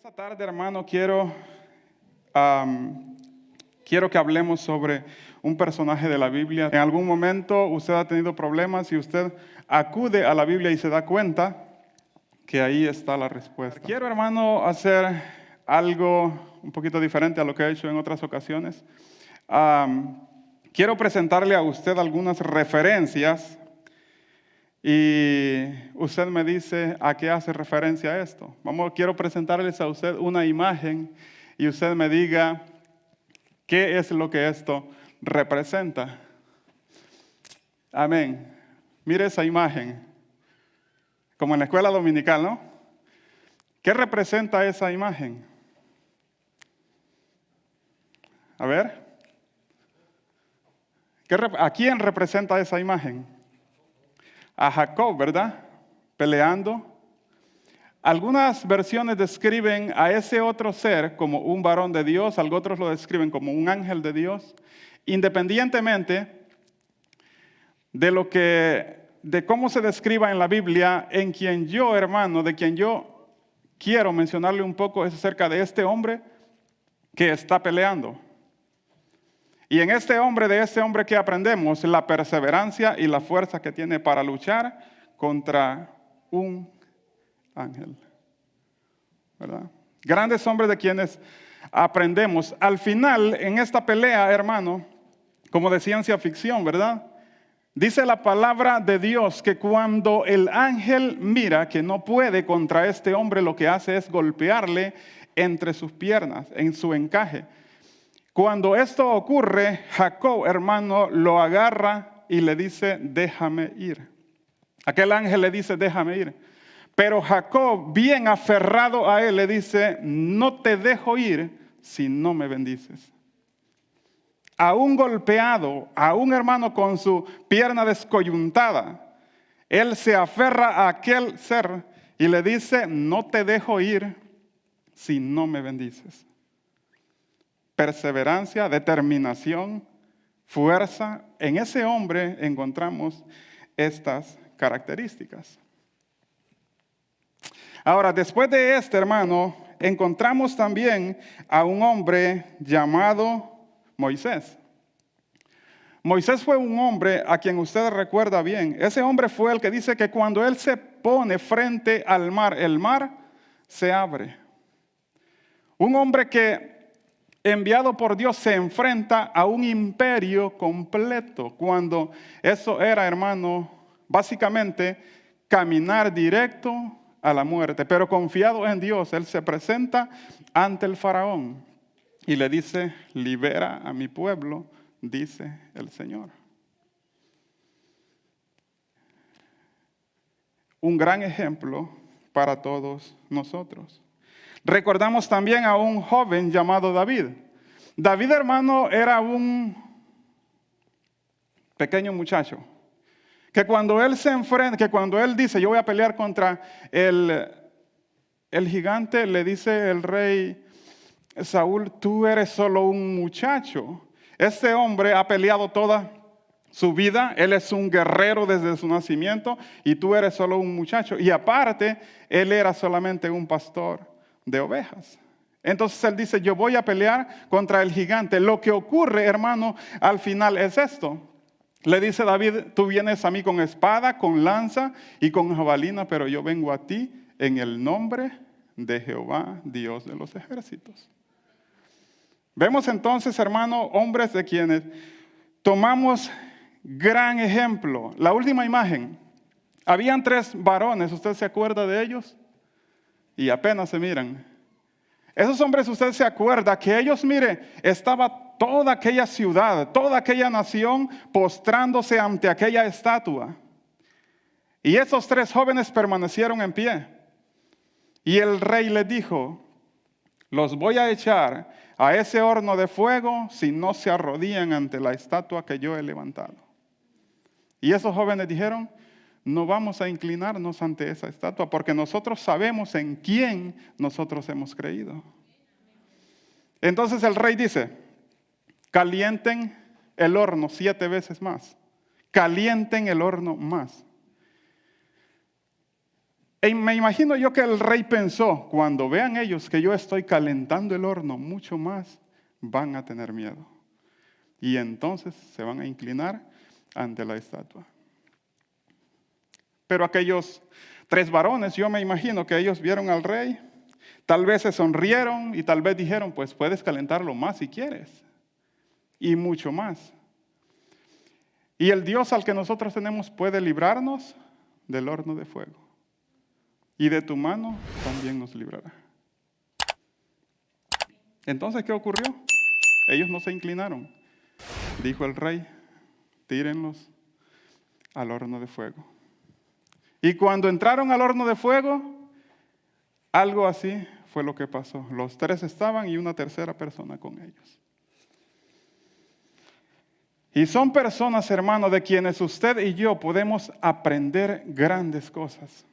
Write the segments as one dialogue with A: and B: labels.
A: Esta tarde, hermano, quiero que hablemos sobre un personaje de la Biblia. En algún momento usted ha tenido problemas y usted acude a la Biblia y se da cuenta que ahí está la respuesta. Quiero, hermano, hacer algo un poquito diferente a lo que he hecho en otras ocasiones. Quiero presentarle a usted algunas referencias y usted me dice a qué hace referencia esto. Quiero presentarles a usted una imagen y usted me diga qué es lo que esto representa. Amén. Mire esa imagen, como en la escuela dominical, ¿no? ¿Qué representa esa imagen? A ver. ¿A quién representa esa imagen? A Jacob, ¿verdad? Peleando. Algunas versiones describen a ese otro ser como un varón de Dios, otros lo describen como un ángel de Dios. Independientemente de cómo se describa en la Biblia, en quien yo, hermano, de quien yo quiero mencionarle un poco es acerca de este hombre que está peleando. Y de este hombre que aprendemos, la perseverancia y la fuerza que tiene para luchar contra un ángel, ¿verdad? Grandes hombres de quienes aprendemos. Al final, en esta pelea, hermano, como de ciencia ficción, ¿verdad? Dice la palabra de Dios que cuando el ángel mira que no puede contra este hombre, lo que hace es golpearle entre sus piernas, en su encaje. Cuando esto ocurre, Jacob, hermano, lo agarra y le dice, déjame ir. Aquel ángel le dice, déjame ir. Pero Jacob, bien aferrado a él, le dice, no te dejo ir si no me bendices. Aún golpeado, aún hermano con su pierna descoyuntada, él se aferra a aquel ser y le dice, no te dejo ir si no me bendices. Perseverancia, determinación, fuerza. En ese hombre encontramos estas características. Ahora, después de este, hermano, encontramos también a un hombre llamado Moisés. Moisés fue un hombre a quien usted recuerda bien. Ese hombre fue el que dice que cuando él se pone frente al mar, el mar se abre. Un hombre que, enviado por Dios, se enfrenta a un imperio completo. Cuando eso era, hermano, básicamente caminar directo a la muerte. Pero confiado en Dios, él se presenta ante el faraón y le dice, libera a mi pueblo, dice el Señor. Un gran ejemplo para todos nosotros. Recordamos también a un joven llamado David. David, hermano, era un pequeño muchacho. Que cuando él se enfrenta, que cuando él dice, yo voy a pelear contra el gigante, le dice el rey Saúl, tú eres solo un muchacho. Este hombre ha peleado toda su vida, él es un guerrero desde su nacimiento y tú eres solo un muchacho. Y aparte, él era solamente un pastor de ovejas. Entonces él dice, yo voy a pelear contra el gigante. Lo que ocurre, hermano, al final es esto. Le dice David, tú vienes a mí con espada, con lanza y con jabalina, pero yo vengo a ti en el nombre de Jehová, Dios de los ejércitos. Vemos entonces, hermano, hombres de quienes tomamos gran ejemplo. La última imagen, habían 3 varones, ¿usted se acuerda de ellos? Y apenas se miran. Esos hombres, usted se acuerda que ellos, mire, estaba toda aquella ciudad, toda aquella nación postrándose ante aquella estatua. Y esos 3 jóvenes permanecieron en pie. Y el rey les dijo, los voy a echar a ese horno de fuego si no se arrodillan ante la estatua que yo he levantado. Y esos jóvenes dijeron, no vamos a inclinarnos ante esa estatua porque nosotros sabemos en quién nosotros hemos creído. Entonces el rey dice, calienten el horno 7 veces más. Calienten el horno más. Me imagino yo que el rey pensó, cuando vean ellos que yo estoy calentando el horno, mucho más van a tener miedo. Y entonces se van a inclinar ante la estatua. Pero aquellos 3 varones, yo me imagino que ellos vieron al rey, tal vez se sonrieron y tal vez dijeron, pues puedes calentarlo más si quieres. Y mucho más. Y el Dios al que nosotros tenemos puede librarnos del horno de fuego. Y de tu mano también nos librará. Entonces, ¿qué ocurrió? Ellos no se inclinaron. Dijo el rey, tírenlos al horno de fuego. Y cuando entraron al horno de fuego, algo así fue lo que pasó. Los 3 estaban y una tercera persona con ellos. Y son personas, hermanos, de quienes usted y yo podemos aprender grandes cosas.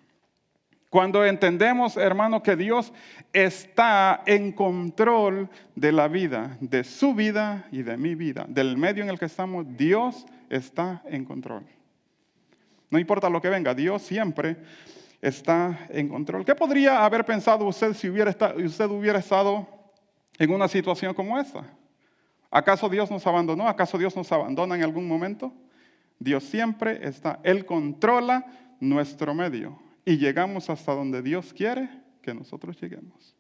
A: Cuando entendemos, hermano, que Dios está en control de la vida, de su vida y de mi vida, del medio en el que estamos, Dios está en control. No importa lo que venga, Dios siempre está en control. ¿Qué podría haber pensado usted si usted hubiera estado en una situación como esta? ¿Acaso Dios nos abandonó? ¿Acaso Dios nos abandona en algún momento? Dios siempre está. Él controla nuestro medio. Y llegamos hasta donde Dios quiere que nosotros lleguemos.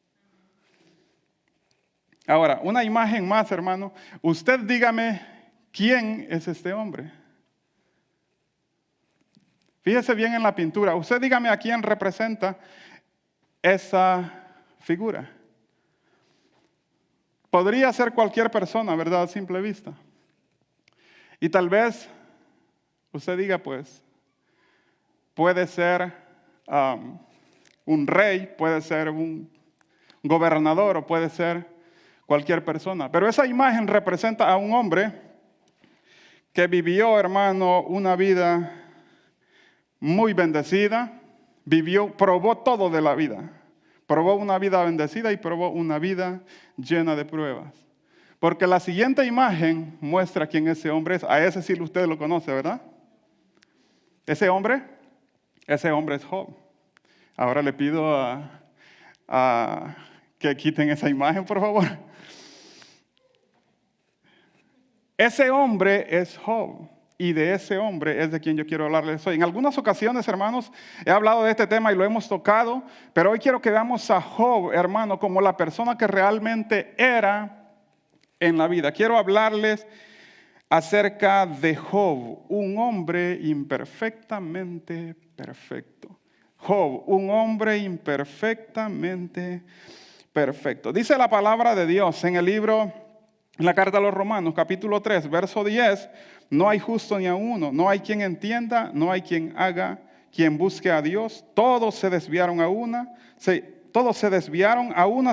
A: Ahora, una imagen más, hermano. Usted dígame, ¿quién es este hombre? Fíjese bien en la pintura. Usted dígame a quién representa esa figura. Podría ser cualquier persona, ¿verdad? A simple vista. Y tal vez usted diga, pues, puede ser un rey, puede ser un gobernador o puede ser cualquier persona. Pero esa imagen representa a un hombre que vivió, hermano, una vida muy bendecida, probó todo de la vida. Probó una vida bendecida y probó una vida llena de pruebas. Porque la siguiente imagen muestra quién ese hombre es. A ese sí usted lo conoce, ¿verdad? Ese hombre es Job. Ahora le pido a que quiten esa imagen, por favor. Ese hombre es Job. Y de ese hombre es de quien yo quiero hablarles hoy. En algunas ocasiones, hermanos, he hablado de este tema y lo hemos tocado, pero hoy quiero que veamos a Job, hermano, como la persona que realmente era en la vida. Quiero hablarles acerca de Job, un hombre imperfectamente perfecto. Job, un hombre imperfectamente perfecto. Dice la palabra de Dios en el libro, en la carta a los Romanos, capítulo 3, verso 10, no hay justo ni a uno, no hay quien entienda, no hay quien haga, quien busque a Dios. Todos se desviaron a una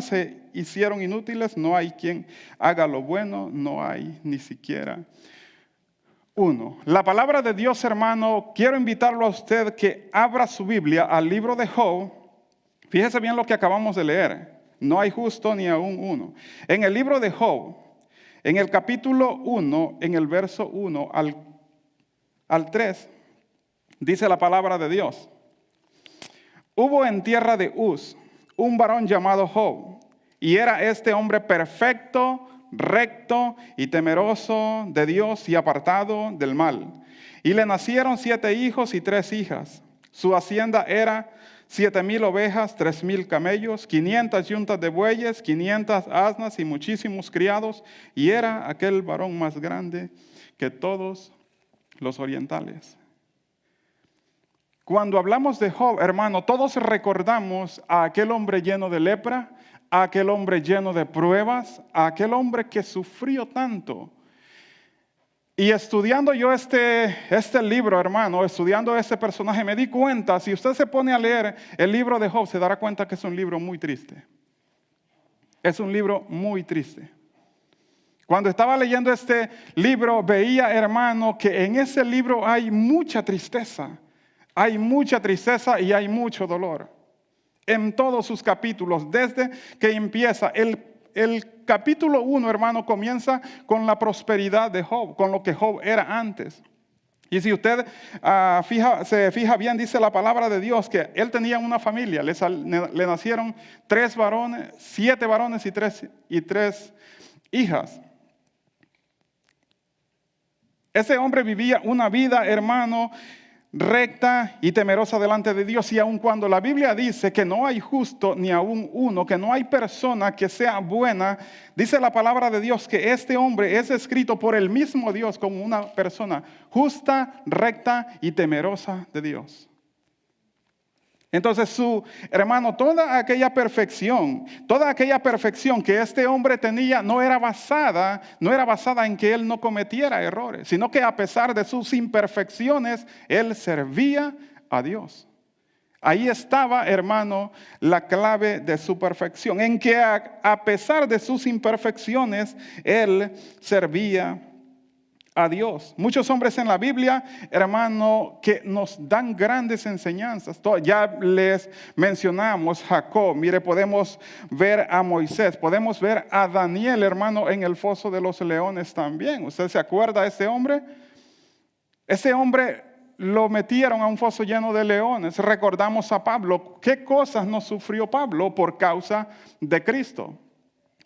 A: se hicieron inútiles, no hay quien haga lo bueno, no hay ni siquiera uno. La palabra de Dios, hermano, quiero invitarlo a usted que abra su Biblia al libro de Job. Fíjese bien lo que acabamos de leer. No hay justo ni aún uno. En el libro de Job, en el capítulo 1, en el verso 1 al 3, dice la palabra de Dios. Hubo en tierra de Uz un varón llamado Job, y era este hombre perfecto, recto y temeroso de Dios y apartado del mal. Y le nacieron 7 hijos y 3 hijas. Su hacienda era 7,000 ovejas, 3,000 camellos, 500 yuntas de bueyes, 500 asnas y muchísimos criados. Y era aquel varón más grande que todos los orientales. Cuando hablamos de Job, hermano, todos recordamos a aquel hombre lleno de lepra, a aquel hombre lleno de pruebas, a aquel hombre que sufrió tanto. Y estudiando yo este libro, hermano, estudiando este personaje, me di cuenta, si usted se pone a leer el libro de Job, se dará cuenta que es un libro muy triste. Es un libro muy triste. Cuando estaba leyendo este libro, veía, hermano, que en ese libro hay mucha tristeza. Hay mucha tristeza y hay mucho dolor. En todos sus capítulos, desde que empieza el capítulo 1, hermano, comienza con la prosperidad de Job, con lo que Job era antes. Y si usted se fija bien, dice la palabra de Dios que él tenía una familia, le nacieron 7 varones y tres hijas. Ese hombre vivía una vida, hermano, recta y temerosa delante de Dios. Y aun cuando la Biblia dice que no hay justo ni aun uno, que no hay persona que sea buena, dice la palabra de Dios que este hombre es escrito por el mismo Dios como una persona justa, recta y temerosa de Dios. Entonces su hermano, toda aquella perfección que este hombre tenía no era basada en que él no cometiera errores, sino que a pesar de sus imperfecciones, él servía a Dios. Ahí estaba, hermano, la clave de su perfección, en que a pesar de sus imperfecciones, él servía a Dios. Muchos hombres en la Biblia, hermano, que nos dan grandes enseñanzas. Ya les mencionamos Jacob. Mire, podemos ver a Moisés, podemos ver a Daniel, hermano, en el foso de los leones también. ¿Usted se acuerda de ese hombre? Ese hombre lo metieron a un foso lleno de leones. Recordamos a Pablo. ¿Qué cosas no sufrió Pablo por causa de Cristo?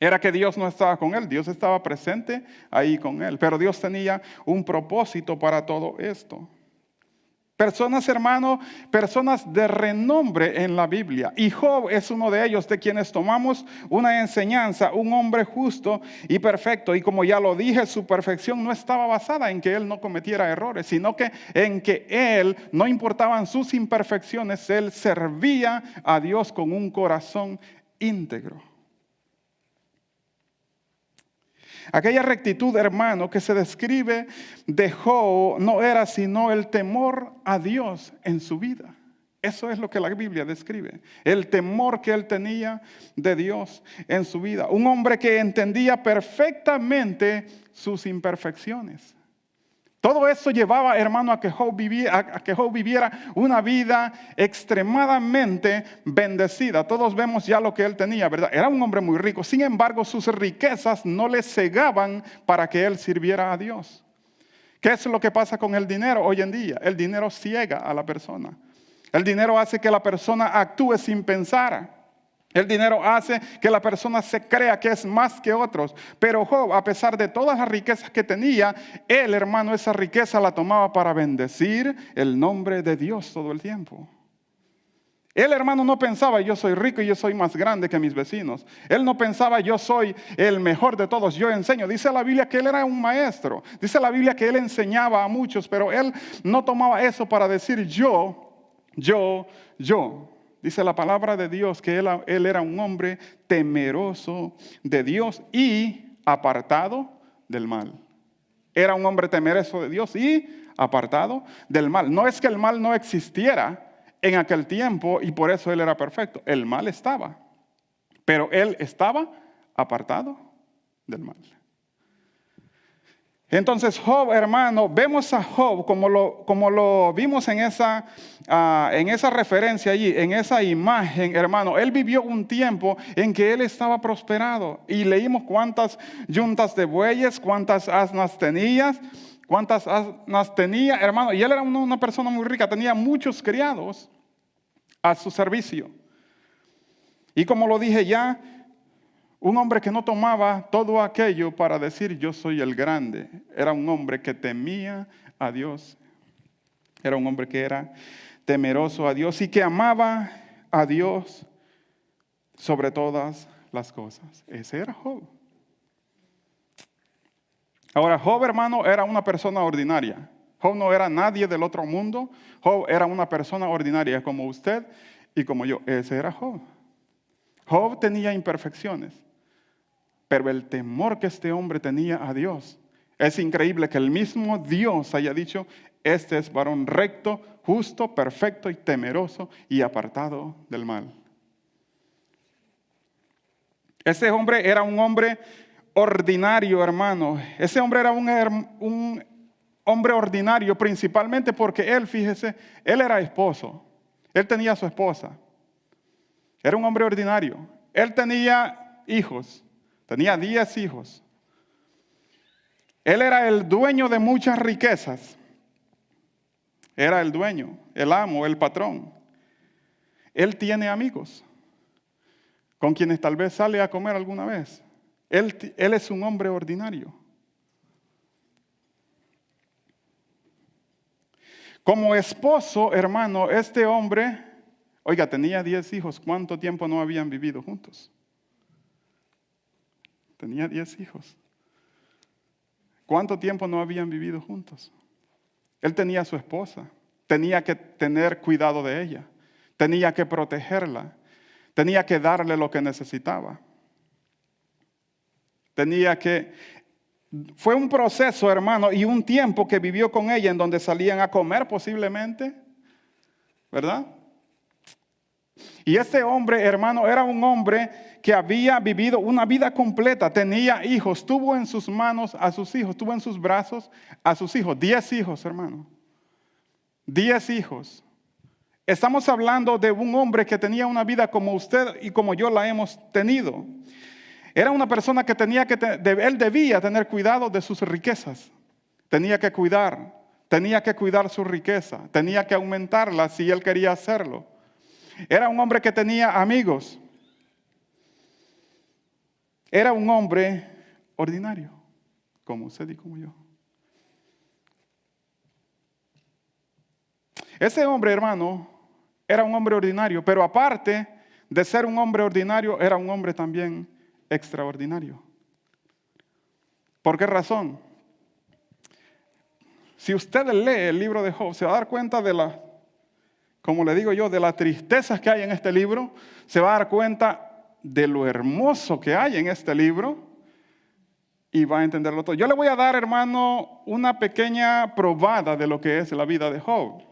A: Era que Dios no estaba con él, Dios estaba presente ahí con él. Pero Dios tenía un propósito para todo esto. Personas, hermano, personas de renombre en la Biblia. Y Job es uno de ellos de quienes tomamos una enseñanza, un hombre justo y perfecto. Y como ya lo dije, su perfección no estaba basada en que él no cometiera errores, sino que en que él, no importaban sus imperfecciones, él servía a Dios con un corazón íntegro. Aquella rectitud, hermano, que se describe de Job no era sino el temor a Dios en su vida. Eso es lo que la Biblia describe. El temor que él tenía de Dios en su vida. Un hombre que entendía perfectamente sus imperfecciones. Todo eso llevaba, hermano, a que Job viviera una vida extremadamente bendecida. Todos vemos ya lo que él tenía, ¿verdad? Era un hombre muy rico. Sin embargo, sus riquezas no le cegaban para que él sirviera a Dios. ¿Qué es lo que pasa con el dinero hoy en día? El dinero ciega a la persona. El dinero hace que la persona actúe sin pensar. El dinero hace que la persona se crea que es más que otros. Pero Job, a pesar de todas las riquezas que tenía, él, hermano, esa riqueza la tomaba para bendecir el nombre de Dios todo el tiempo. Él, hermano, no pensaba, yo soy rico y yo soy más grande que mis vecinos. Él no pensaba, yo soy el mejor de todos, yo enseño. Dice la Biblia que él era un maestro. Dice la Biblia que él enseñaba a muchos, pero él no tomaba eso para decir yo. Dice la palabra de Dios que él era un hombre temeroso de Dios y apartado del mal. Era un hombre temeroso de Dios y apartado del mal. No es que el mal no existiera en aquel tiempo y por eso él era perfecto. El mal estaba, pero él estaba apartado del mal. Entonces Job, hermano, vemos a Job como lo vimos en esa referencia allí, en esa imagen, hermano. Él vivió un tiempo en que él estaba prosperado. Y leímos cuántas yuntas de bueyes, cuántas asnas tenía, hermano. Y él era una persona muy rica, tenía muchos criados a su servicio. Y como lo dije ya, un hombre que no tomaba todo aquello para decir yo soy el grande. Era un hombre que temía a Dios. Era un hombre que era temeroso a Dios y que amaba a Dios sobre todas las cosas. Ese era Job. Ahora, Job, hermano, era una persona ordinaria. Job no era nadie del otro mundo. Job era una persona ordinaria como usted y como yo. Ese era Job. Job tenía imperfecciones. Pero el temor que este hombre tenía a Dios, es increíble que el mismo Dios haya dicho, este es varón recto, justo, perfecto y temeroso y apartado del mal. Ese hombre era un hombre ordinario, hermano. Ese hombre era un hombre ordinario principalmente porque él, fíjese, él era esposo. Él tenía a su esposa. Era un hombre ordinario. Él tenía hijos. Tenía 10 hijos. Él era el dueño de muchas riquezas. era el dueño, el amo, el patrón. Él tiene amigos con quienes tal vez sale a comer alguna vez. Él es un hombre ordinario. Como esposo, hermano, este hombre, oiga, tenía 10 hijos. ¿Cuánto tiempo no habían vivido juntos? Tenía 10 hijos. ¿Cuánto tiempo no habían vivido juntos? Él tenía a su esposa. Tenía que tener cuidado de ella. Tenía que protegerla. Tenía que darle lo que necesitaba. Fue un proceso, hermano, y un tiempo que vivió con ella en donde salían a comer posiblemente, ¿verdad? Y este hombre, hermano, era un hombre que había vivido una vida completa, tenía hijos, tuvo en sus manos a sus hijos, tuvo en sus brazos a sus hijos, 10 hijos, hermano, 10 hijos. Estamos hablando de un hombre que tenía una vida como usted y como yo la hemos tenido. Era una persona que él debía tener cuidado de sus riquezas. Tenía que cuidar su riqueza, tenía que aumentarla si él quería hacerlo. Era un hombre que tenía amigos. Era un hombre ordinario, como usted y como yo. Ese hombre, hermano, era un hombre ordinario, pero aparte de ser un hombre ordinario, era un hombre también extraordinario. ¿Por qué razón? Si usted lee el libro de Job, se va a dar cuenta como le digo yo, de las tristezas que hay en este libro, se va a dar cuenta de lo hermoso que hay en este libro y va a entenderlo todo. Yo le voy a dar, hermano, una pequeña probada de lo que es la vida de Job.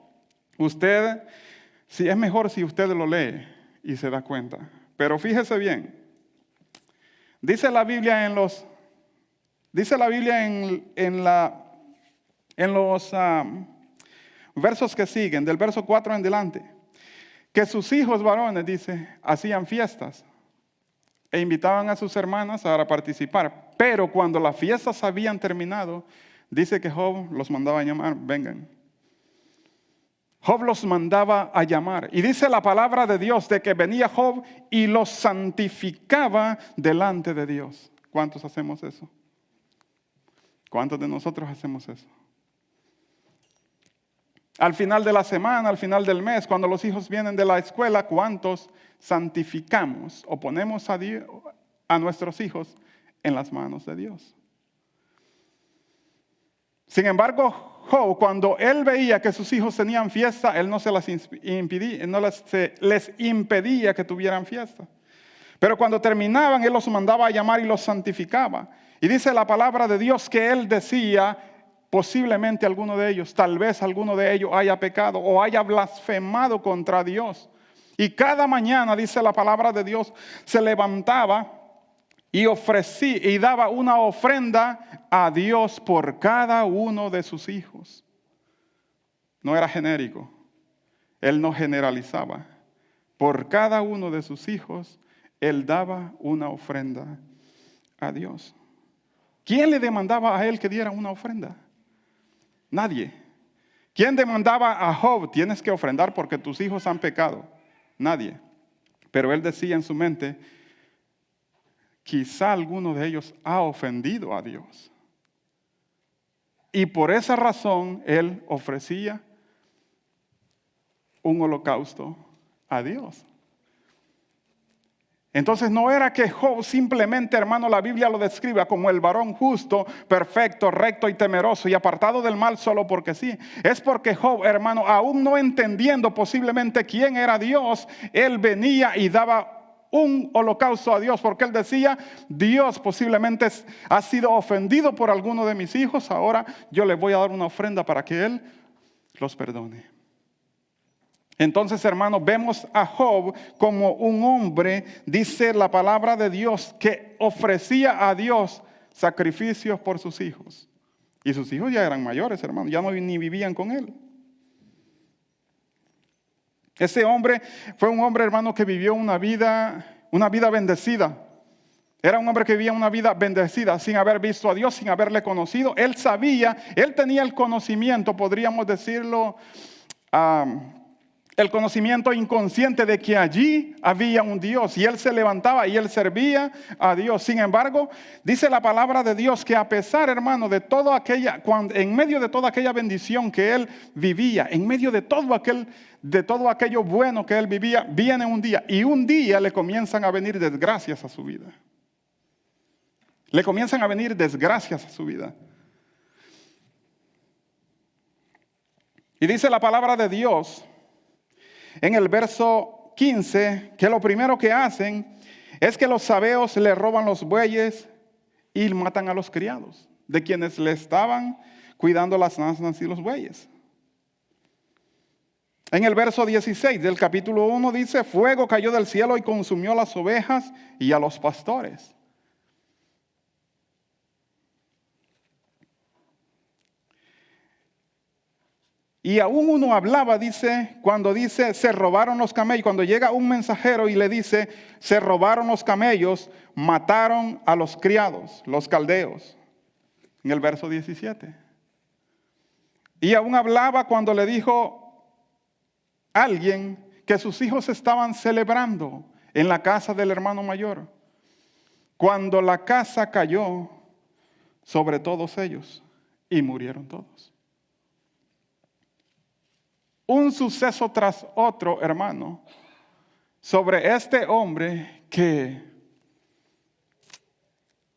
A: Es mejor si usted lo lee y se da cuenta. Pero fíjese bien. Dice la Biblia en los versos que siguen, del verso 4 en adelante, que sus hijos varones, dice, hacían fiestas e invitaban a sus hermanas a participar. Pero cuando las fiestas habían terminado, dice que Job los mandaba a llamar, vengan. Job los mandaba a llamar. Y dice la palabra de Dios de que venía Job y los santificaba delante de Dios. ¿Cuántos hacemos eso? ¿Cuántos de nosotros hacemos eso? Al final de la semana, al final del mes, cuando los hijos vienen de la escuela, ¿cuántos santificamos o ponemos a nuestros hijos en las manos de Dios? Sin embargo, Job, cuando él veía que sus hijos tenían fiesta, él no les impedía que tuvieran fiesta. Pero cuando terminaban, él los mandaba a llamar y los santificaba. Y dice la palabra de Dios que él decía, posiblemente alguno de ellos, tal vez alguno de ellos haya pecado o haya blasfemado contra Dios. Y cada mañana, dice la palabra de Dios, se levantaba y ofrecía y daba una ofrenda a Dios por cada uno de sus hijos. No era genérico. Él no generalizaba. Por cada uno de sus hijos, él daba una ofrenda a Dios. ¿Quién le demandaba a él que diera una ofrenda? Nadie. ¿Quién demandaba a Job? Tienes que ofrendar porque tus hijos han pecado. Nadie. Pero él decía en su mente, quizá alguno de ellos ha ofendido a Dios. Y por esa razón él ofrecía un holocausto a Dios. Entonces no era que Job simplemente, hermano, la Biblia lo describe como el varón justo, perfecto, recto y temeroso y apartado del mal solo porque sí. Es porque Job, hermano, aún no entendiendo posiblemente quién era Dios, él venía y daba un holocausto a Dios, porque él decía, Dios posiblemente ha sido ofendido por alguno de mis hijos, ahora yo le voy a dar una ofrenda para que él los perdone. Entonces, hermanos, vemos a Job como un hombre, dice la palabra de Dios, que ofrecía a Dios sacrificios por sus hijos. Y sus hijos ya eran mayores, hermanos, ya no ni vivían con él. Ese hombre fue un hombre, hermano, que vivió una vida bendecida. Era un hombre que vivía una vida bendecida, sin haber visto a Dios, sin haberle conocido. Él sabía, él tenía el conocimiento, podríamos decirlo, el conocimiento inconsciente de que allí había un Dios y él se levantaba y él servía a Dios. Sin embargo, dice la palabra de Dios que a pesar, hermano, de toda aquella, en medio de toda aquella bendición que él vivía, en medio de todo aquello bueno que él vivía, viene un día y un día le comienzan a venir desgracias a su vida. Le comienzan a venir desgracias a su vida. Y dice la palabra de Dios en el verso 15, que lo primero que hacen es que los sabeos le roban los bueyes y matan a los criados, de quienes le estaban cuidando las asnas y los bueyes. En el verso 16 del capítulo 1 dice, fuego cayó del cielo y consumió las ovejas y a los pastores. Y aún uno hablaba, cuando dice, se robaron los camellos. Cuando llega un mensajero y le dice, se robaron los camellos, mataron a los criados, los caldeos. En el verso 17. Y aún hablaba cuando le dijo alguien que sus hijos estaban celebrando en la casa del hermano mayor. Cuando la casa cayó sobre todos ellos y murieron todos. Un suceso tras otro, hermano, sobre este hombre que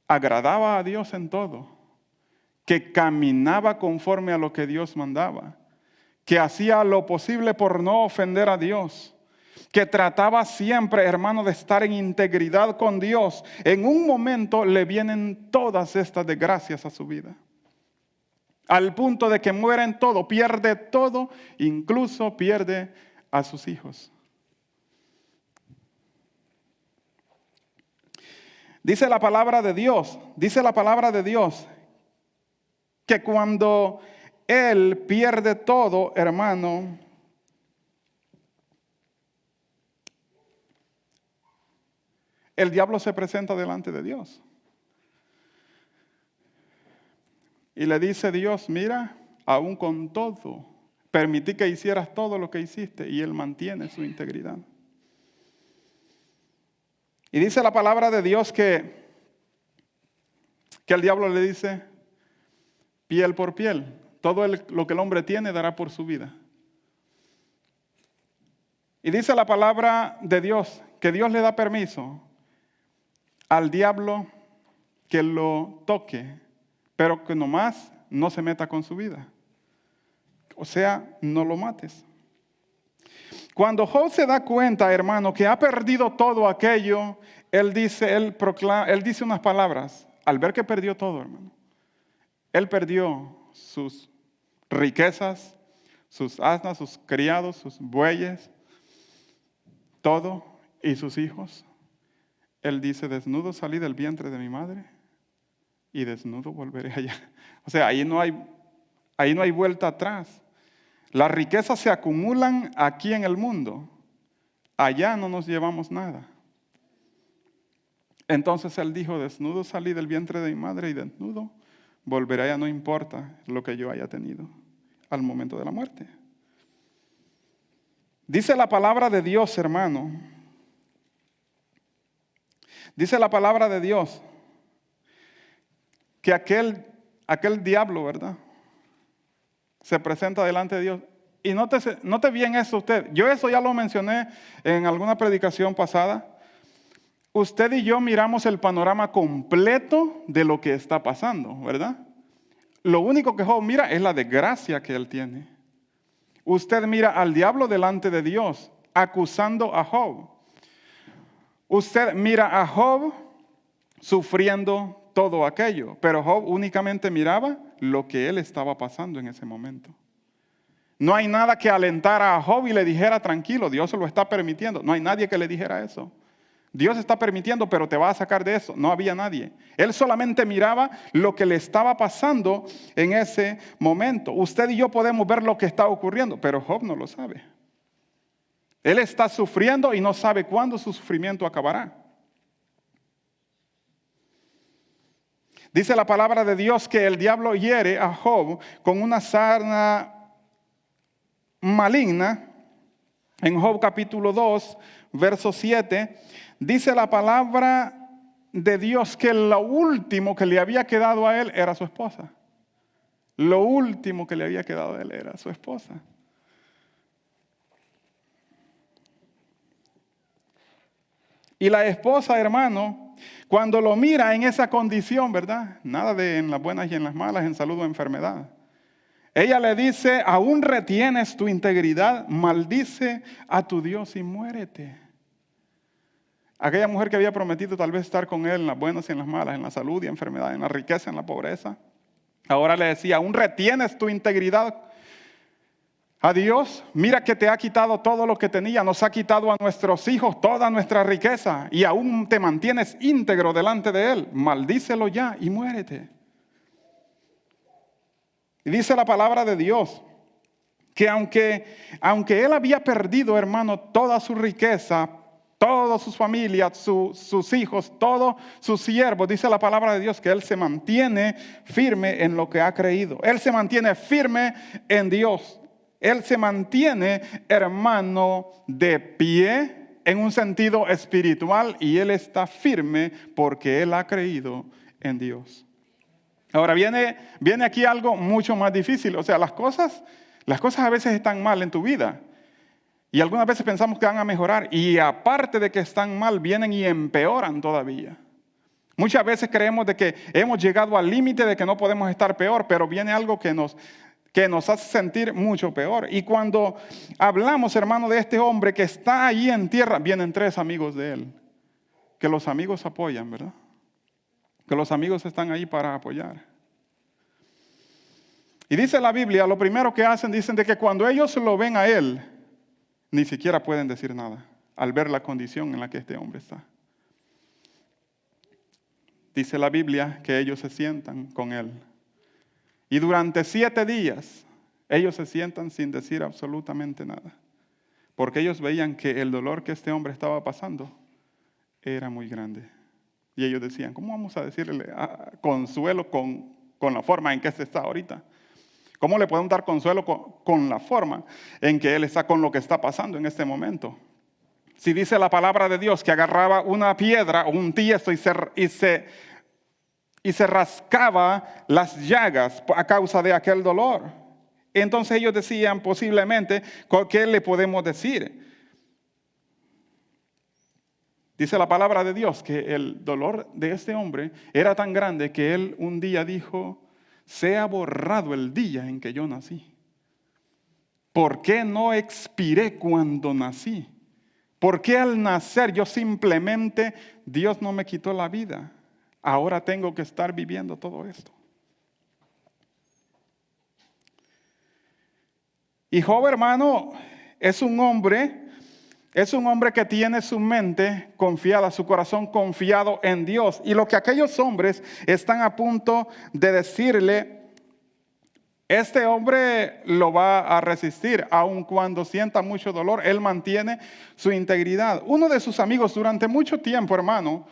A: agradaba a Dios en todo, que caminaba conforme a lo que Dios mandaba, que hacía lo posible por no ofender a Dios, que trataba siempre, hermano, de estar en integridad con Dios. En un momento le vienen todas estas desgracias a su vida. Al punto de que muere en todo, pierde todo, incluso pierde a sus hijos. Dice la palabra de Dios, que cuando él pierde todo, hermano, el diablo se presenta delante de Dios. Y le dice Dios, mira, aún con todo, permití que hicieras todo lo que hiciste y él mantiene su integridad. Y dice la palabra de Dios que el diablo le dice, piel por piel, todo lo que el hombre tiene dará por su vida. Y dice la palabra de Dios que Dios le da permiso al diablo que lo toque, pero que nomás no se meta con su vida. O sea, no lo mates. Cuando Job se da cuenta, hermano, que ha perdido todo aquello, él dice unas palabras. Al ver que perdió todo, hermano. Él perdió sus riquezas, sus asnas, sus criados, sus bueyes, todo, y sus hijos. Él dice, desnudo salí del vientre de mi madre y desnudo volveré allá. O sea, ahí no hay vuelta atrás. Las riquezas se acumulan aquí en el mundo. Allá no nos llevamos nada. Entonces él dijo, desnudo salí del vientre de mi madre y desnudo volveré allá, no importa lo que yo haya tenido al momento de la muerte. Dice la palabra de Dios, hermano. Dice la palabra de Dios que aquel diablo, ¿verdad? Se presenta delante de Dios. Y note bien eso usted. Yo eso ya lo mencioné en alguna predicación pasada. Usted y yo miramos el panorama completo de lo que está pasando, ¿verdad? Lo único que Job mira es la desgracia que él tiene. Usted mira al diablo delante de Dios, acusando a Job. Usted mira a Job sufriendo todo aquello, pero Job únicamente miraba lo que él estaba pasando en ese momento. No hay nada que alentara a Job y le dijera, tranquilo, Dios se lo está permitiendo. No hay nadie que le dijera eso. Dios está permitiendo, pero te va a sacar de eso. No había nadie. Él solamente miraba lo que le estaba pasando en ese momento. Usted y yo podemos ver lo que está ocurriendo, pero Job no lo sabe. Él está sufriendo y no sabe cuándo su sufrimiento acabará. Dice la palabra de Dios que el diablo hiere a Job con una sarna maligna, en Job capítulo 2, verso 7, dice la palabra de Dios que lo último que le había quedado a él era su esposa. Lo último que le había quedado a él era su esposa. Y la esposa, hermano, cuando lo mira en esa condición, ¿verdad? Nada de en las buenas y en las malas, en salud o enfermedad. Ella le dice, aún retienes tu integridad, maldice a tu Dios y muérete. Aquella mujer que había prometido tal vez estar con él en las buenas y en las malas, en la salud y enfermedad, en la riqueza, en la pobreza. Ahora le decía, aún retienes tu integridad a Dios. Mira que te ha quitado todo lo que tenía, nos ha quitado a nuestros hijos toda nuestra riqueza y aún te mantienes íntegro delante de Él. Maldícelo ya y muérete. Y dice la palabra de Dios que aunque él había perdido, hermano, toda su riqueza, toda su familia, sus hijos, todos sus siervos, dice la palabra de Dios que él se mantiene firme en lo que ha creído. Él se mantiene firme en Dios. Él se mantiene, hermano, de pie en un sentido espiritual y él está firme porque él ha creído en Dios. Ahora viene aquí algo mucho más difícil. O sea, las cosas a veces están mal en tu vida. Y algunas veces pensamos que van a mejorar. Y aparte de que están mal, vienen y empeoran todavía. Muchas veces creemos de que hemos llegado al límite de que no podemos estar peor. Pero viene algo que nos hace sentir mucho peor. Y cuando hablamos, hermano, de este hombre que está ahí en tierra, vienen 3 amigos de él. Que los amigos apoyan, ¿verdad? Que los amigos están ahí para apoyar. Y dice la Biblia, lo primero que hacen, dicen de que cuando ellos lo ven a él, ni siquiera pueden decir nada al ver la condición en la que este hombre está. Dice la Biblia que ellos se sientan con él. Y durante 7 días, ellos se sientan sin decir absolutamente nada. Porque ellos veían que el dolor que este hombre estaba pasando era muy grande. Y ellos decían, ¿cómo vamos a decirle consuelo con la forma en que se está ahorita? ¿Cómo le podemos dar consuelo con la forma en que él está, con lo que está pasando en este momento? Si dice la palabra de Dios que agarraba una piedra o un tiesto y se rascaba las llagas a causa de aquel dolor. Entonces ellos decían posiblemente, ¿qué le podemos decir? Dice la palabra de Dios que el dolor de este hombre era tan grande que él un día dijo, sea borrado el día en que yo nací. ¿Por qué no expiré cuando nací? ¿Por qué al nacer yo simplemente, Dios no me quitó la vida? Ahora tengo que estar viviendo todo esto. Y Job, hermano, es un hombre que tiene su mente confiada, su corazón confiado en Dios. Y lo que aquellos hombres están a punto de decirle, este hombre lo va a resistir, aun cuando sienta mucho dolor, él mantiene su integridad. Uno de sus amigos durante mucho tiempo, hermano,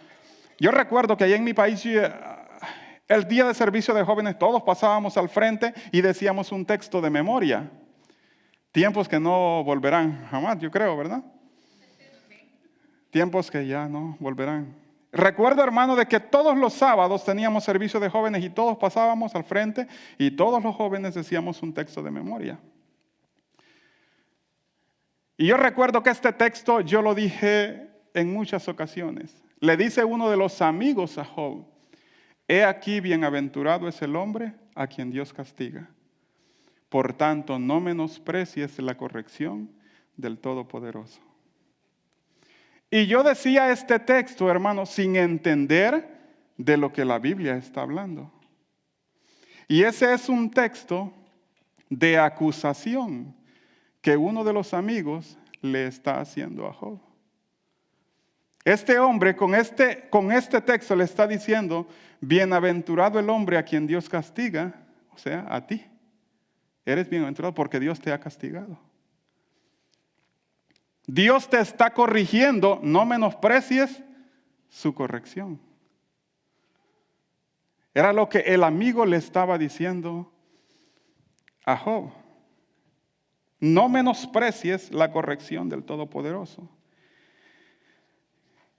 A: yo recuerdo que allá en mi país, el día de servicio de jóvenes, todos pasábamos al frente y decíamos un texto de memoria. Tiempos que no volverán jamás, yo creo, ¿verdad? Tiempos que ya no volverán. Recuerdo, hermano, de que todos los sábados teníamos servicio de jóvenes y todos pasábamos al frente y todos los jóvenes decíamos un texto de memoria. Y yo recuerdo que este texto yo lo dije en muchas ocasiones. Le dice uno de los amigos a Job, he aquí bienaventurado es el hombre a quien Dios castiga. Por tanto, no menosprecies la corrección del Todopoderoso. Y yo decía este texto, hermano, sin entender de lo que la Biblia está hablando. Y ese es un texto de acusación que uno de los amigos le está haciendo a Job. Este hombre con este texto le está diciendo, bienaventurado el hombre a quien Dios castiga, o sea, a ti. Eres bienaventurado porque Dios te ha castigado. Dios te está corrigiendo, no menosprecies su corrección. Era lo que el amigo le estaba diciendo a Job. No menosprecies la corrección del Todopoderoso.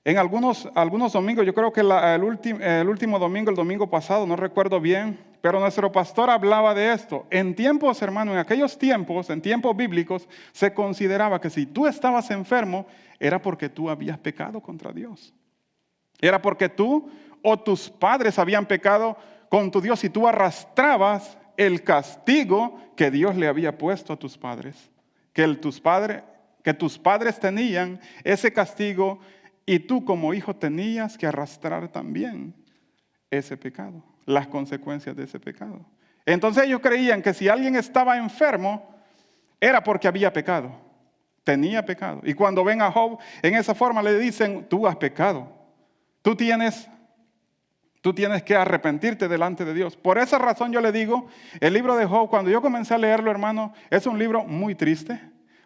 A: En algunos domingos, yo creo que el último domingo, el domingo pasado, no recuerdo bien, pero nuestro pastor hablaba de esto. En tiempos, hermano, en aquellos tiempos, en tiempos bíblicos, se consideraba que si tú estabas enfermo, era porque tú habías pecado contra Dios. Era porque tú o tus padres habían pecado con tu Dios y tú arrastrabas el castigo que Dios le había puesto a tus padres. Que tus padres tenían ese castigo y tú como hijo tenías que arrastrar también ese pecado, las consecuencias de ese pecado. Entonces ellos creían que si alguien estaba enfermo, era porque había pecado, tenía pecado. Y cuando ven a Job en esa forma le dicen, tú has pecado, tú tienes que arrepentirte delante de Dios. Por esa razón yo le digo, el libro de Job, cuando yo comencé a leerlo, hermano, es un libro muy triste,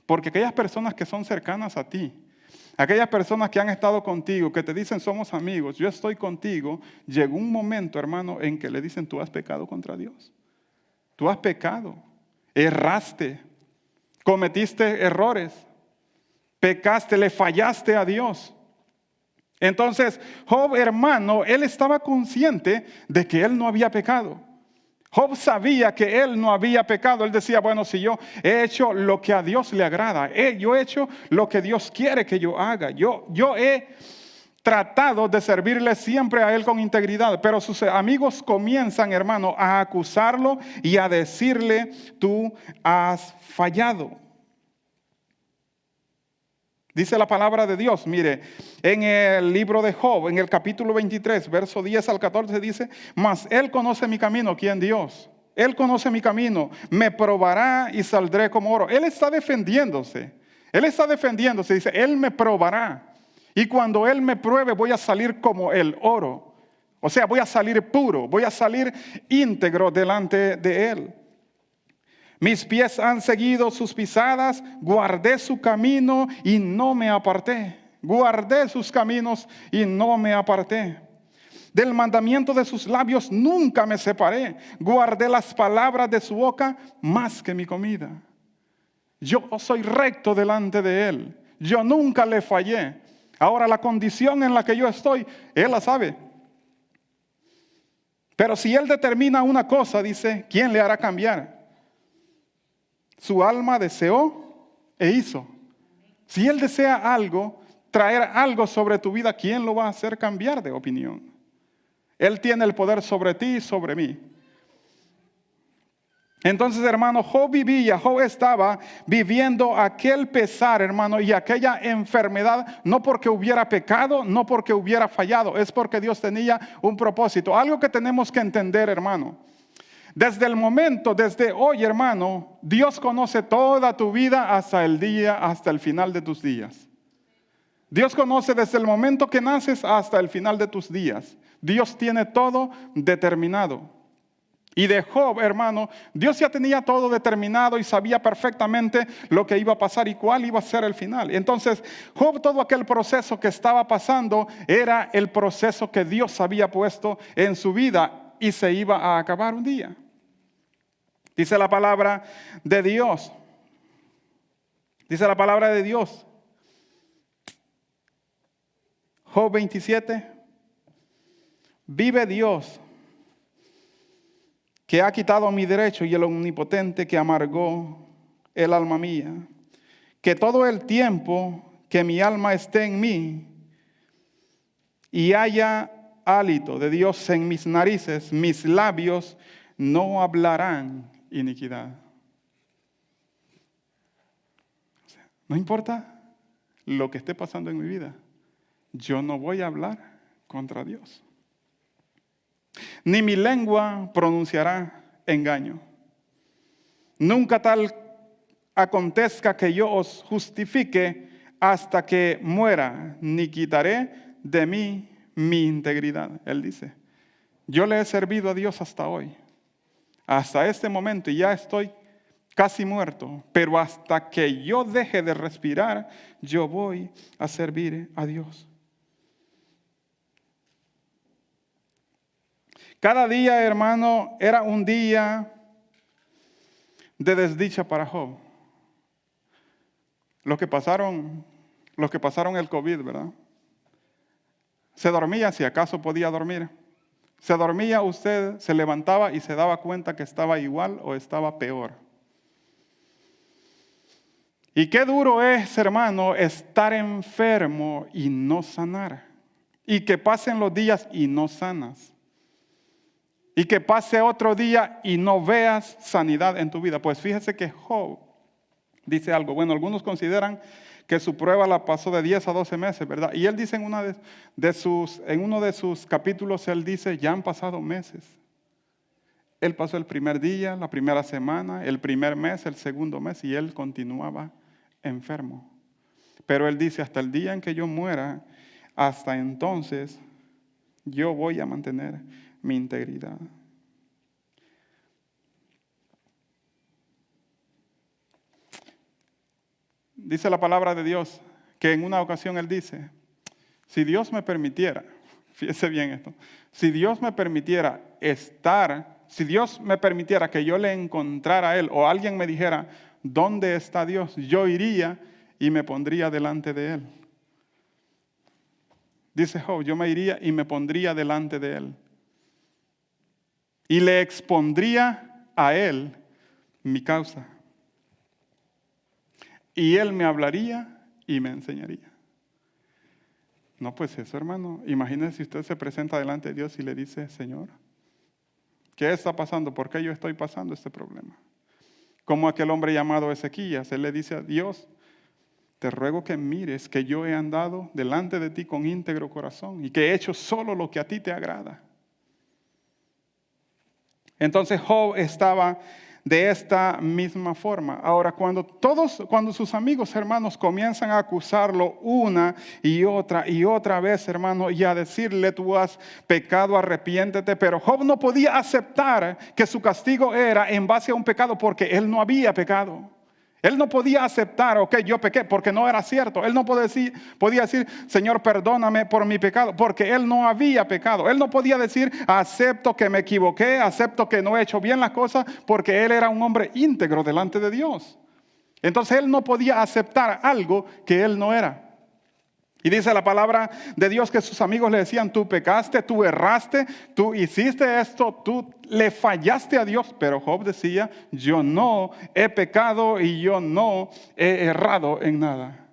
A: porque aquellas personas que son cercanas a ti, aquellas personas que han estado contigo, que te dicen somos amigos, yo estoy contigo, llegó un momento, hermano, en que le dicen tú has pecado contra Dios. Tú has pecado, erraste, cometiste errores, pecaste, le fallaste a Dios. Entonces, Job, hermano, él estaba consciente de que él no había pecado. Job sabía que él no había pecado. Él decía, bueno, si yo he hecho lo que a Dios le agrada, yo he hecho lo que Dios quiere que yo haga. Yo he tratado de servirle siempre a él con integridad. Pero sus amigos comienzan, hermano, a acusarlo y a decirle, tú has fallado. Dice la palabra de Dios, mire, en el libro de Job, en el capítulo 23, verso 10 al 14 dice, mas Él conoce mi camino, ¿quién? Dios. Él conoce mi camino, me probará y saldré como oro. Él está defendiéndose, dice, Él me probará. Y cuando Él me pruebe voy a salir como el oro. O sea, voy a salir puro, voy a salir íntegro delante de Él. Mis pies han seguido sus pisadas, guardé su camino y no me aparté. Guardé sus caminos y no me aparté. Del mandamiento de sus labios nunca me separé. Guardé las palabras de su boca más que mi comida. Yo soy recto delante de Él. Yo nunca le fallé. Ahora la condición en la que yo estoy, Él la sabe. Pero si Él determina una cosa, dice, ¿quién le hará cambiar? Su alma deseó e hizo. Si Él desea algo, traer algo sobre tu vida, ¿quién lo va a hacer cambiar de opinión? Él tiene el poder sobre ti y sobre mí. Entonces, hermano, Job estaba viviendo aquel pesar, hermano, y aquella enfermedad, no porque hubiera pecado, no porque hubiera fallado, es porque Dios tenía un propósito. Algo que tenemos que entender, hermano. Desde hoy, hermano, Dios conoce toda tu vida hasta el final de tus días. Dios conoce desde el momento que naces hasta el final de tus días. Dios tiene todo determinado. Y de Job, hermano, Dios ya tenía todo determinado y sabía perfectamente lo que iba a pasar y cuál iba a ser el final. Entonces, Job, todo aquel proceso que estaba pasando era el proceso que Dios había puesto en su vida y se iba a acabar un día. Dice la palabra de Dios. Dice la palabra de Dios. Job 27. Vive Dios, que ha quitado mi derecho, y el omnipotente que amargó el alma mía. Que todo el tiempo que mi alma esté en mí y haya hálito de Dios en mis narices, mis labios no hablarán iniquidad. No importa lo que esté pasando en mi vida, yo no voy a hablar contra Dios. Ni mi lengua pronunciará engaño. Nunca tal acontezca que yo os justifique hasta que muera, ni quitaré de mí mi integridad. Él dice, yo le he servido a Dios hasta hoy, hasta este momento, y ya estoy casi muerto, pero hasta que yo deje de respirar, yo voy a servir a Dios. Cada día, hermano, era un día de desdicha para Job. Los que pasaron el COVID, ¿verdad? Se dormía si acaso podía dormir. Se dormía usted, se levantaba y se daba cuenta que estaba igual o estaba peor. Y qué duro es, hermano, estar enfermo y no sanar. Y que pasen los días y no sanas. Y que pase otro día y no veas sanidad en tu vida. Pues fíjese que Job dice algo. Bueno, algunos consideran que su prueba la pasó de 10 a 12 meses, ¿verdad? Y él dice en uno de sus capítulos, él dice, ya han pasado meses. Él pasó el primer día, la primera semana, el primer mes, el segundo mes, y él continuaba enfermo. Pero él dice, hasta el día en que yo muera, hasta entonces yo voy a mantener mi integridad. Dice la palabra de Dios que en una ocasión él dice, si Dios me permitiera, fíjese bien esto, si Dios me permitiera que yo le encontrara a él o alguien me dijera, ¿dónde está Dios? Yo iría y me pondría delante de él. Dice Job, yo me iría y me pondría delante de él. Y le expondría a él mi causa. Y él me hablaría y me enseñaría. No, pues eso, hermano. Imagínese si usted se presenta delante de Dios y le dice, Señor, ¿qué está pasando? ¿Por qué yo estoy pasando este problema? Como aquel hombre llamado Ezequías, él le dice a Dios, te ruego que mires que yo he andado delante de ti con íntegro corazón y que he hecho solo lo que a ti te agrada. Entonces Job estaba de esta misma forma. Ahora, cuando sus amigos, hermanos, comienzan a acusarlo una y otra vez, hermano, y a decirle, tú has pecado, arrepiéntete, pero Job no podía aceptar que su castigo era en base a un pecado porque él no había pecado. Él no podía aceptar, yo pequé, porque no era cierto. Él no podía decir, Señor, perdóname por mi pecado, porque él no había pecado. Él no podía decir, acepto que me equivoqué, acepto que no he hecho bien las cosas, porque él era un hombre íntegro delante de Dios. Entonces él no podía aceptar algo que él no era. Y dice la palabra de Dios que sus amigos le decían, tú pecaste, tú erraste, tú hiciste esto, tú le fallaste a Dios. Pero Job decía, yo no he pecado y yo no he errado en nada.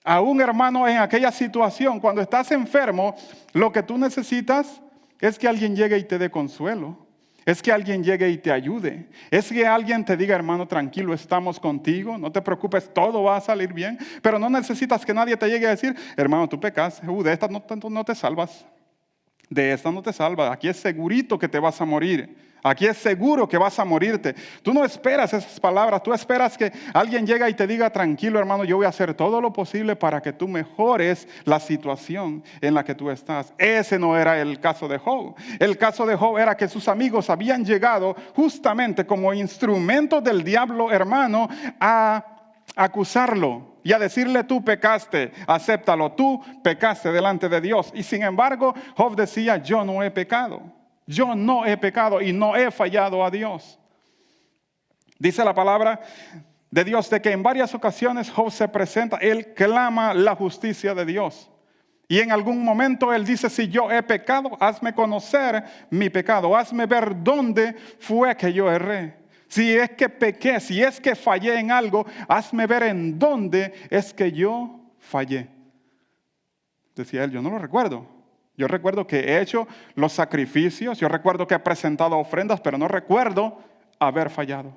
A: Aún, hermano, en aquella situación, cuando estás enfermo, lo que tú necesitas es que alguien llegue y te dé consuelo. Es que alguien llegue y te ayude. Es que alguien te diga, hermano, tranquilo, estamos contigo. No te preocupes, todo va a salir bien. Pero no necesitas que nadie te llegue a decir, hermano, tú pecas. De esta no te salvas. De esta no te salvas. Aquí es segurito que te vas a morir. Aquí es seguro que vas a morirte. Tú no esperas esas palabras. Tú esperas que alguien llegue y te diga, tranquilo, hermano, yo voy a hacer todo lo posible para que tú mejores la situación en la que tú estás. Ese no era el caso de Job. El caso de Job era que sus amigos habían llegado justamente como instrumentos del diablo, hermano, a acusarlo y a decirle, tú pecaste, acéptalo, tú pecaste delante de Dios. Y sin embargo, Job decía, yo no he pecado. Yo no he pecado y no he fallado a Dios. Dice la palabra de Dios de que en varias ocasiones Job se presenta, él clama la justicia de Dios. Y en algún momento él dice, si yo he pecado, hazme conocer mi pecado, hazme ver dónde fue que yo erré. Si es que pequé, si es que fallé en algo, hazme ver en dónde es que yo fallé. Decía él, yo no lo recuerdo. Yo recuerdo que he hecho los sacrificios, yo recuerdo que he presentado ofrendas, pero no recuerdo haber fallado.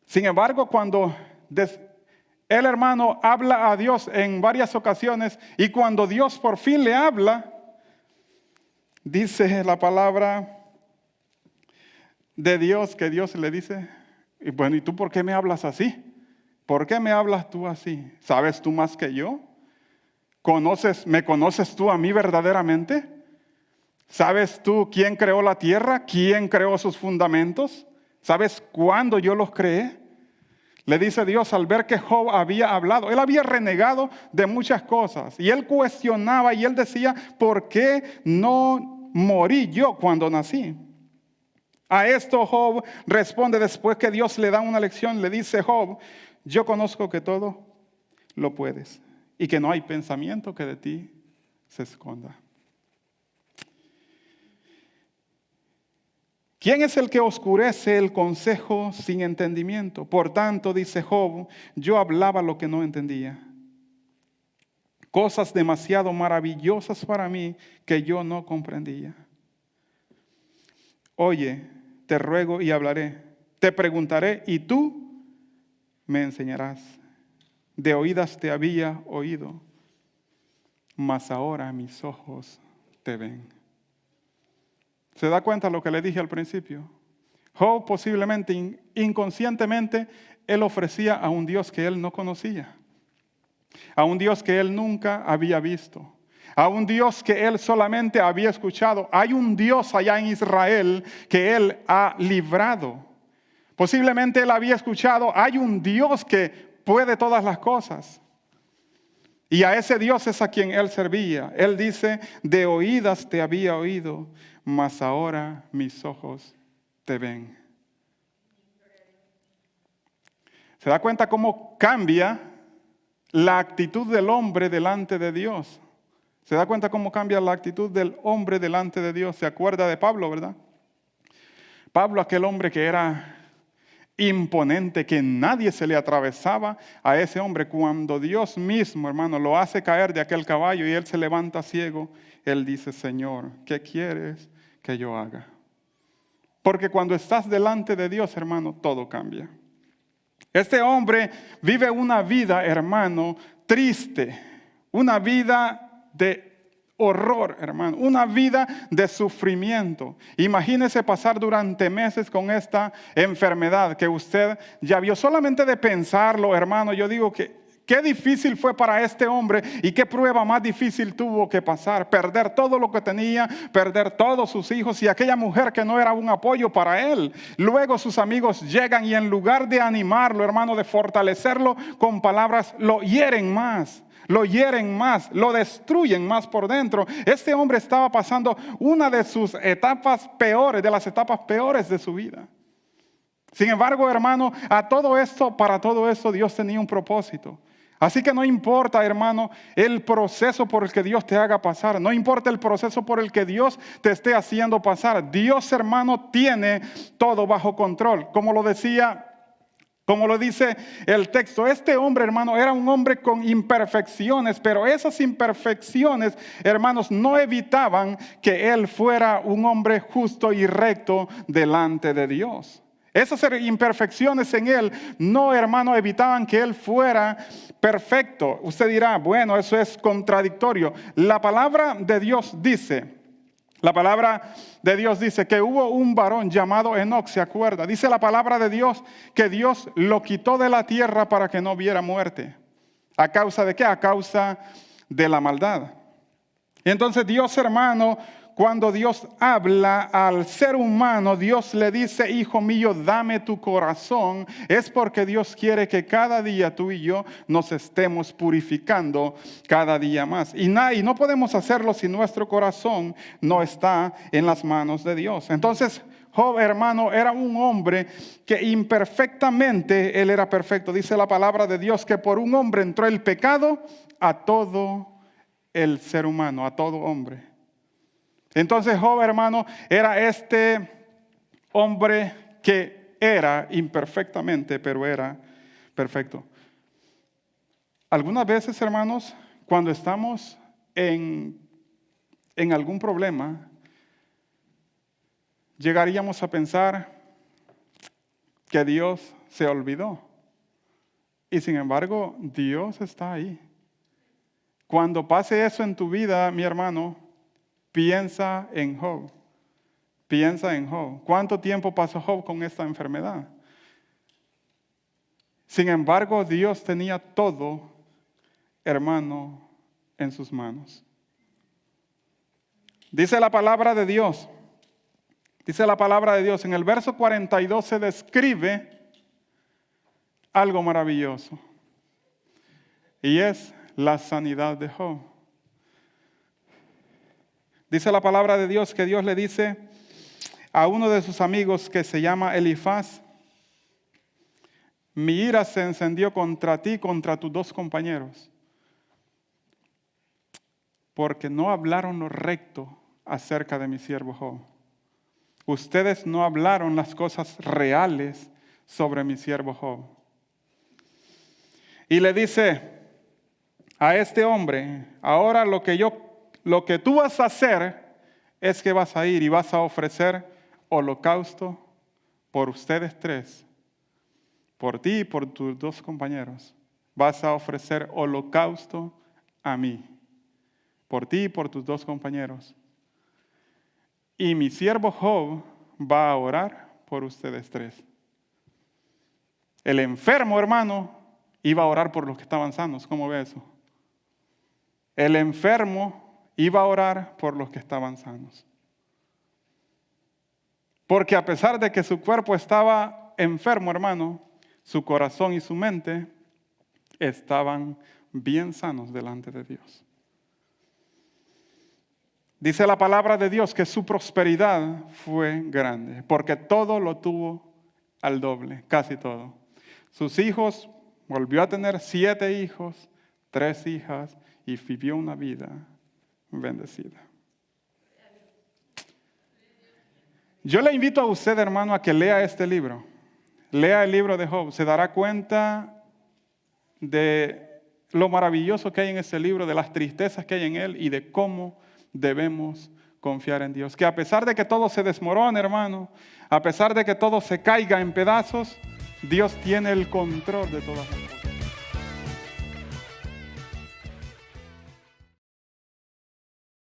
A: Sin embargo, cuando el hermano habla a Dios en varias ocasiones y cuando Dios por fin le habla, dice la palabra de Dios que Dios le dice, bueno, ¿y tú por qué me hablas así? ¿Por qué me hablas tú así? ¿Sabes tú más que yo? ¿Me conoces tú a mí verdaderamente? ¿Sabes tú quién creó la tierra? ¿Quién creó sus fundamentos? ¿Sabes cuándo yo los creé? Le dice Dios al ver que Job había hablado. Él había renegado de muchas cosas. Y él cuestionaba y él decía, ¿por qué no morí yo cuando nací? A esto Job responde después que Dios le da una lección. Le dice Job, yo conozco que todo lo puedes y que no hay pensamiento que de ti se esconda. ¿Quién es el que oscurece el consejo sin entendimiento? Por tanto, dice Job, yo hablaba lo que no entendía. Cosas demasiado maravillosas para mí que yo no comprendía. Oye, te ruego y hablaré. Te preguntaré y tú me enseñarás. De oídas te había oído, mas ahora mis ojos te ven. ¿Se da cuenta lo que le dije al principio? Job posiblemente inconscientemente, él ofrecía a un Dios que él no conocía, a un Dios que él nunca había visto, a un Dios que él solamente había escuchado. Hay un Dios allá en Israel que él ha librado. Posiblemente él había escuchado, hay un Dios que puede todas las cosas. Y a ese Dios es a quien él servía. Él dice, de oídas te había oído, mas ahora mis ojos te ven. ¿Se da cuenta cómo cambia la actitud del hombre delante de Dios? ¿Se da cuenta cómo cambia la actitud del hombre delante de Dios? ¿Se acuerda de Pablo, verdad? Pablo, aquel hombre que era imponente, que nadie se le atravesaba a ese hombre. Cuando Dios mismo, hermano, lo hace caer de aquel caballo y él se levanta ciego, él dice, Señor, ¿qué quieres que yo haga? Porque cuando estás delante de Dios, hermano, todo cambia. Este hombre vive una vida, hermano, triste, una vida de horror, hermano, una vida de sufrimiento. Imagínese pasar durante meses con esta enfermedad que usted ya vio. Solamente de pensarlo, hermano, yo digo que qué difícil fue para este hombre y qué prueba más difícil tuvo que pasar. Perder todo lo que tenía, perder todos sus hijos y aquella mujer que no era un apoyo para él. Luego sus amigos llegan y en lugar de animarlo, hermano, de fortalecerlo con palabras, lo hieren más. Lo hieren más, lo destruyen más por dentro. Este hombre estaba pasando una de sus etapas peores, de las etapas peores de su vida. Sin embargo, hermano, para todo esto Dios tenía un propósito. Así que no importa, hermano, el proceso por el que Dios te haga pasar. No importa el proceso por el que Dios te esté haciendo pasar. Dios, hermano, tiene todo bajo control. Como lo dice el texto, este hombre, hermano, era un hombre con imperfecciones, pero esas imperfecciones, hermanos, no evitaban que él fuera un hombre justo y recto delante de Dios. Esas imperfecciones en él no, hermano, evitaban que él fuera perfecto. Usted dirá, bueno, eso es contradictorio. La palabra de Dios dice que hubo un varón llamado Enoc, ¿se acuerda? Dice la palabra de Dios que Dios lo quitó de la tierra para que no viera muerte. ¿A causa de qué? A causa de la maldad. Y entonces Dios, hermano, cuando Dios habla al ser humano, Dios le dice, hijo mío, dame tu corazón. Es porque Dios quiere que cada día tú y yo nos estemos purificando cada día más. Y no podemos hacerlo si nuestro corazón no está en las manos de Dios. Entonces, Job, hermano, era un hombre que imperfectamente él era perfecto. Dice la palabra de Dios que por un hombre entró el pecado a todo el ser humano, a todo hombre. Entonces Job, hermano, era este hombre que era imperfectamente, pero era perfecto. Algunas veces, hermanos, cuando estamos en algún problema, llegaríamos a pensar que Dios se olvidó. Y sin embargo, Dios está ahí. Cuando pase eso en tu vida, mi hermano, piensa en Job. Piensa en Job. ¿Cuánto tiempo pasó Job con esta enfermedad? Sin embargo, Dios tenía todo, hermano, en sus manos. Dice la palabra de Dios. En el verso 42 se describe algo maravilloso. Y es la sanidad de Job. Dice la palabra de Dios que Dios le dice, a uno de sus amigos que se llama Elifaz: mi ira se encendió contra ti, contra tus 2 compañeros, porque no hablaron lo recto acerca de mi siervo Job. Ustedes no hablaron las cosas reales sobre mi siervo Job. Y le dice a este hombre: ahora lo que tú vas a hacer es que vas a ir y vas a ofrecer holocausto por ustedes 3, por ti y por tus 2 compañeros. Vas a ofrecer holocausto a mí, por ti y por tus 2 compañeros. Y mi siervo Job va a orar por ustedes 3. El enfermo, hermano, iba a orar por los que estaban sanos. ¿Cómo ve eso? El enfermo iba a orar por los que estaban sanos. Porque a pesar de que su cuerpo estaba enfermo, hermano, su corazón y su mente estaban bien sanos delante de Dios. Dice la palabra de Dios que su prosperidad fue grande, porque todo lo tuvo al doble, casi todo. Sus hijos, volvió a tener 7 hijos, 3 hijas, y vivió una vida bendecida. Yo le invito a usted, hermano, a que lea este libro. Lea el libro de Job. Se dará cuenta de lo maravilloso que hay en ese libro, de las tristezas que hay en él y de cómo debemos confiar en Dios. Que a pesar de que todo se desmorone, hermano, a pesar de que todo se caiga en pedazos, Dios tiene el control de todas las cosas.